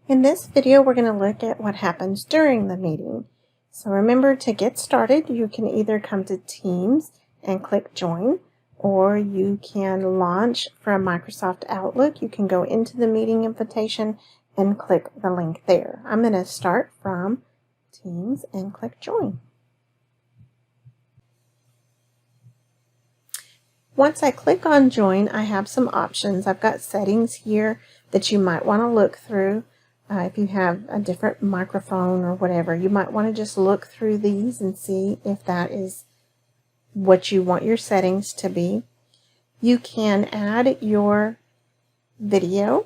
In this video, we're going to look at what happens during the meeting. So remember, to get started, you can either come to Teams and click Join, or you can launch from Microsoft Outlook. You can go into the meeting invitation and click the link there. I'm going to start from Teams and click Join. Once I click on Join, I have some options. I've got settings here that you might want to look through. If you have a different microphone or whatever, you might want to just look through these and see if that is what you want your settings to be. You can add your video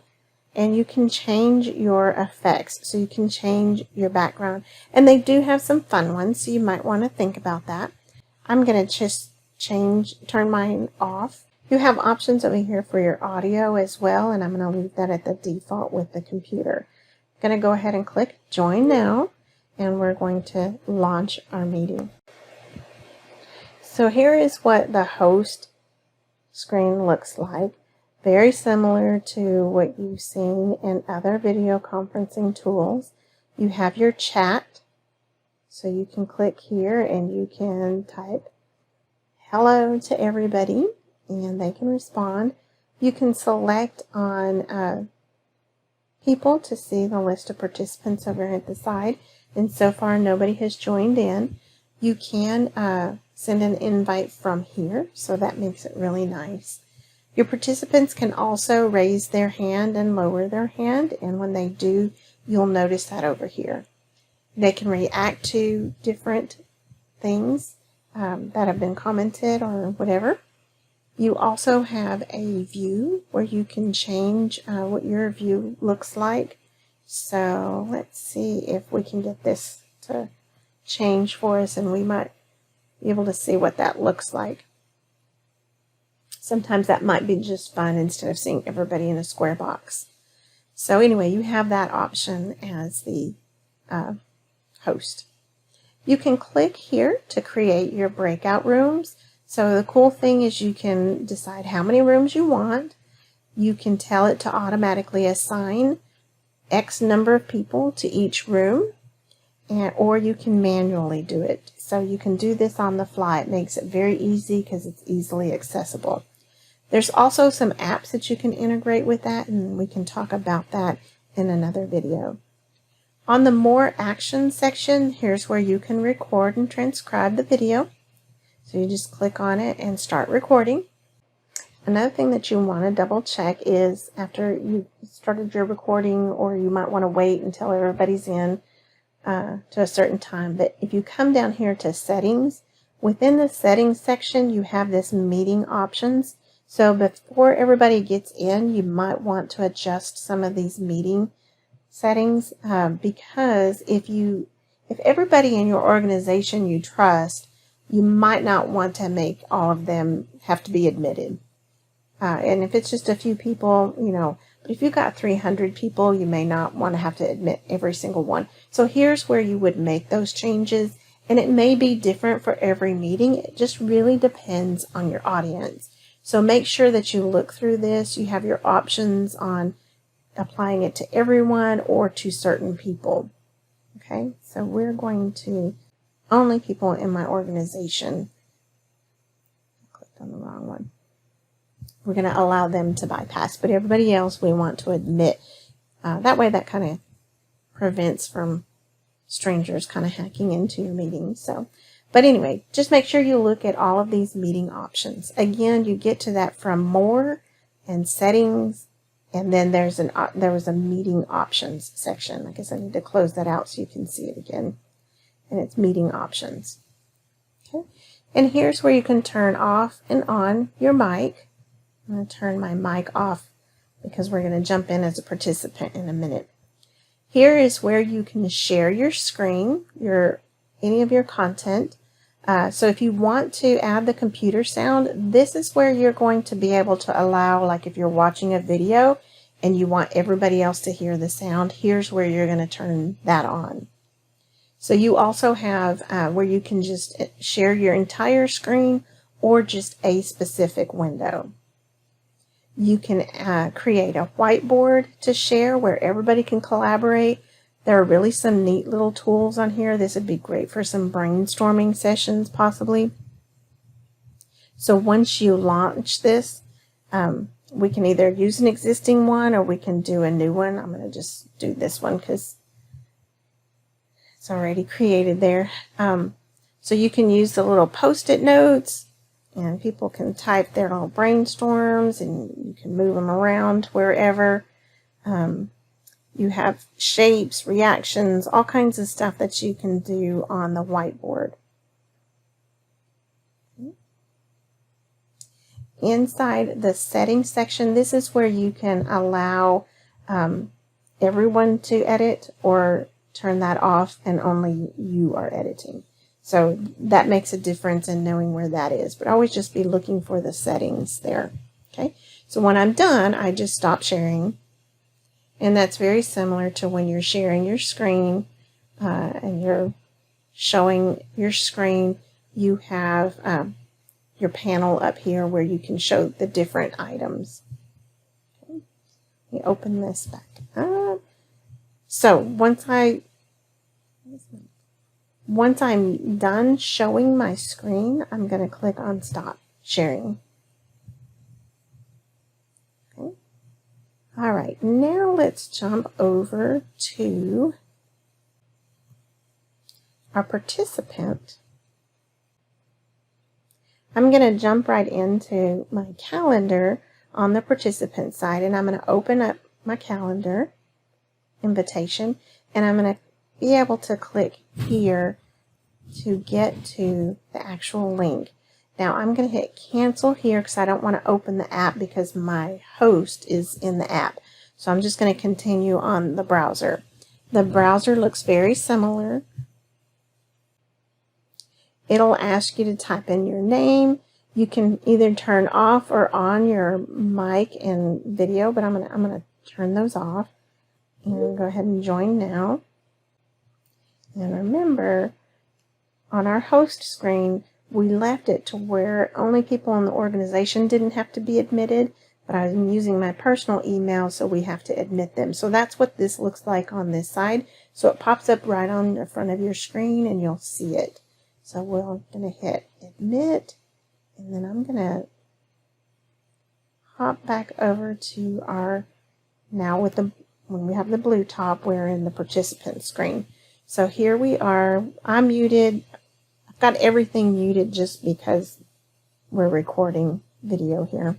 and you can change your effects. So you can change your background. And they do have some fun ones, so you might want to think about that. I'm going to just turn mine off. You have options over here for your audio as well, and I'm going to leave that at the default with the computer. I'm going to go ahead and click Join Now, and we're going to launch our meeting. So here is what the host screen looks like. Very similar to what you've seen in other video conferencing tools. You have your chat, so you can click here and you can type hello to everybody and they can respond. You can select on people to see the list of participants over at the side, and so far nobody has joined in. You can send an invite from here, so that makes it really nice. Your participants can also raise their hand and lower their hand, and when they do, you'll notice that over here. They can react to different things that have been commented or whatever. You also have a view where you can change what your view looks like. So let's see if we can get this to change for us, and we might be able to see what that looks like. Sometimes that might be just fun instead of seeing everybody in a square box. So anyway, you have that option as the host. You can click here to create your breakout rooms. So the cool thing is you can decide how many rooms you want. You can tell it to automatically assign X number of people to each room, or you can manually do it. So you can do this on the fly. It makes it very easy because it's easily accessible. There's also some apps that you can integrate with that, and we can talk about that in another video. On the More Action section, here's where you can record and transcribe the video. So you just click on it and start recording. Another thing that you want to double check is after you started your recording, or you might want to wait until everybody's in to a certain time, but if you come down here to Settings, within the Settings section you have this Meeting Options. So before everybody gets in, you might want to adjust some of these meeting settings, because if everybody in your organization you trust, you might not want to make all of them have to be admitted. And if it's just a few people, but if you've got 300 people, you may not want to have to admit every single one. So here's where you would make those changes, and it may be different for every meeting. It just really depends on your audience. So make sure that you look through this. You have your options on applying it to everyone or to certain people. Okay, so we're going to only people in my organization. I clicked on the wrong one. We're going to allow them to bypass, but everybody else we want to admit. That way that kind of prevents from strangers kind of hacking into your meeting. But anyway, just make sure you look at all of these meeting options. Again, you get to that from More and Settings, and then there was a Meeting Options section. I guess I need to close that out so you can see it again. And it's Meeting Options. Okay. And here's where you can turn off and on your mic. I'm going to turn my mic off because we're going to jump in as a participant in a minute. Here is where you can share your screen, any of your content. So if you want to add the computer sound, this is where you're going to be able to allow, like if you're watching a video and you want everybody else to hear the sound, here's where you're going to turn that on. So you also have where you can just share your entire screen or just a specific window. You can create a whiteboard to share where everybody can collaborate. There are really some neat little tools on here. This would be great for some brainstorming sessions possibly. So once you launch this, we can either use an existing one or we can do a new one. I'm going to just do this one because it's already created there. So you can use the little post-it notes, and people can type their little brainstorms, and you can move them around wherever. You have shapes, reactions, all kinds of stuff that you can do on the whiteboard. Inside the settings section, this is where you can allow everyone to edit or turn that off and only you are editing. So that makes a difference in knowing where that is. But always just be looking for the settings there. Okay, so when I'm done, I just stop sharing. And that's very similar to when you're sharing your screen and you're showing your screen. You have your panel up here where you can show the different items. Okay. Let me open this back up. So once I'm done showing my screen, I'm going to click on Stop Sharing. Okay. All right, now let's jump over to our participant. I'm going to jump right into my calendar on the participant side, and I'm going to open up my calendar invitation, and I'm going to be able to click here to get to the actual link. Now I'm going to hit cancel here because I don't want to open the app because my host is in the app. So I'm just going to continue on the browser. The browser looks very similar. It'll ask you to type in your name. You can either turn off or on your mic and video, but I'm gonna turn those off and go ahead and join now. And remember, on our host screen, we left it to where only people in the organization didn't have to be admitted, but I'm using my personal email, so we have to admit them. So that's what this looks like on this side. So it pops up right on the front of your screen and you'll see it. So we're going to hit admit, and then I'm going to hop back over to our, now with the, when we have the blue top, we're in the participant screen. So here we are. I'm muted. I've got everything muted just because we're recording video here.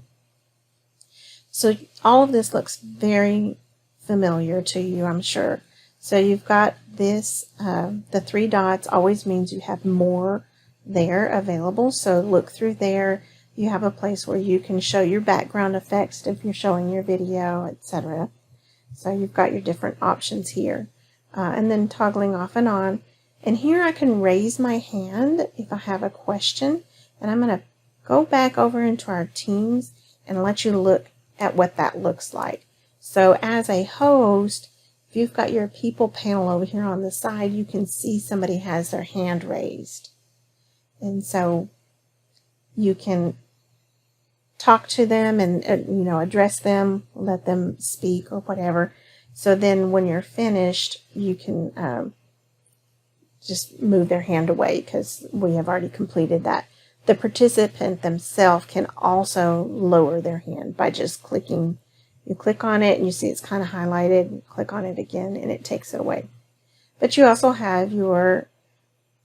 So all of this looks very familiar to you, I'm sure. So you've got this, the three dots always means you have more there available. So look through there. You have a place where you can show your background effects if you're showing your video, etc. So you've got your different options here. And then toggling off and on. And here I can raise my hand if I have a question. And I'm going to go back over into our Teams and let you look at what that looks like. So as a host, if you've got your people panel over here on the side, you can see somebody has their hand raised. And so you can talk to them and address them, let them speak or whatever. So then when you're finished, you can just move their hand away because we have already completed that. The participant themselves can also lower their hand by just clicking. You click on it and you see it's kind of highlighted. Click on it again and it takes it away. But you also have your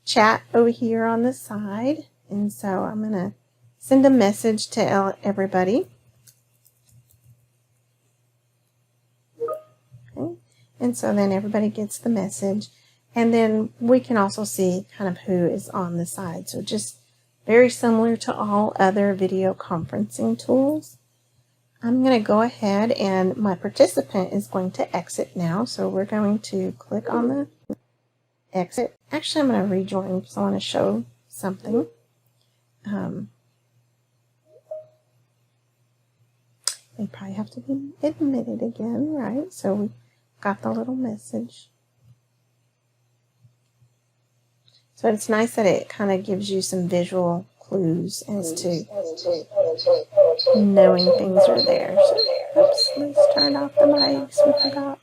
chat over here on the side. And so I'm going to send a message to everybody. Okay. And so then everybody gets the message. And then we can also see kind of who is on the side. So just very similar to all other video conferencing tools. I'm going to go ahead and my participant is going to exit now. So we're going to click on the exit. Actually, I'm going to rejoin because I want to show something. They probably have to be admitted again, right? So we got the little message. So it's nice that it kind of gives you some visual clues as to knowing things are there. So, oops, let's turn off the mics. We forgot.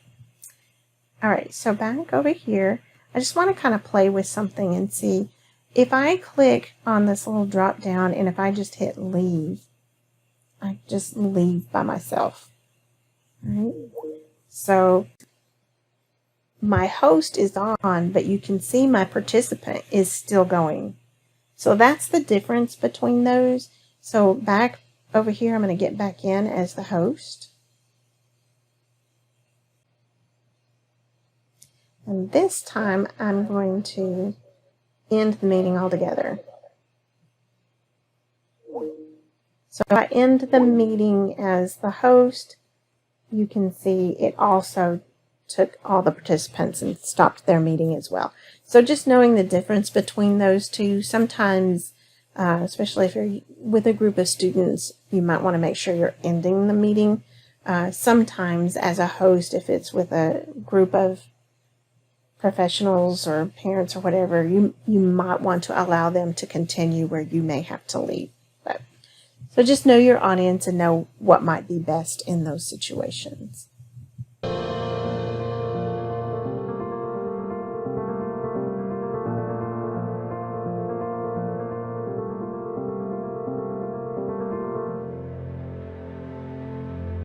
All right, so back over here, I just want to kind of play with something and see if I click on this little drop down and if I just hit leave, I just leave by myself. All right, so my host is on, but you can see my participant is still going. So that's the difference between those. So back over here, I'm going to get back in as the host. And this time I'm going to end the meeting altogether. So if I end the meeting as the host, you can see it also took all the participants and stopped their meeting as well. So just knowing the difference between those two, sometimes, especially if you're with a group of students, you might want to make sure you're ending the meeting. Sometimes as a host, if it's with a group of professionals or parents or whatever, you might want to allow them to continue where you may have to leave. So just know your audience and know what might be best in those situations.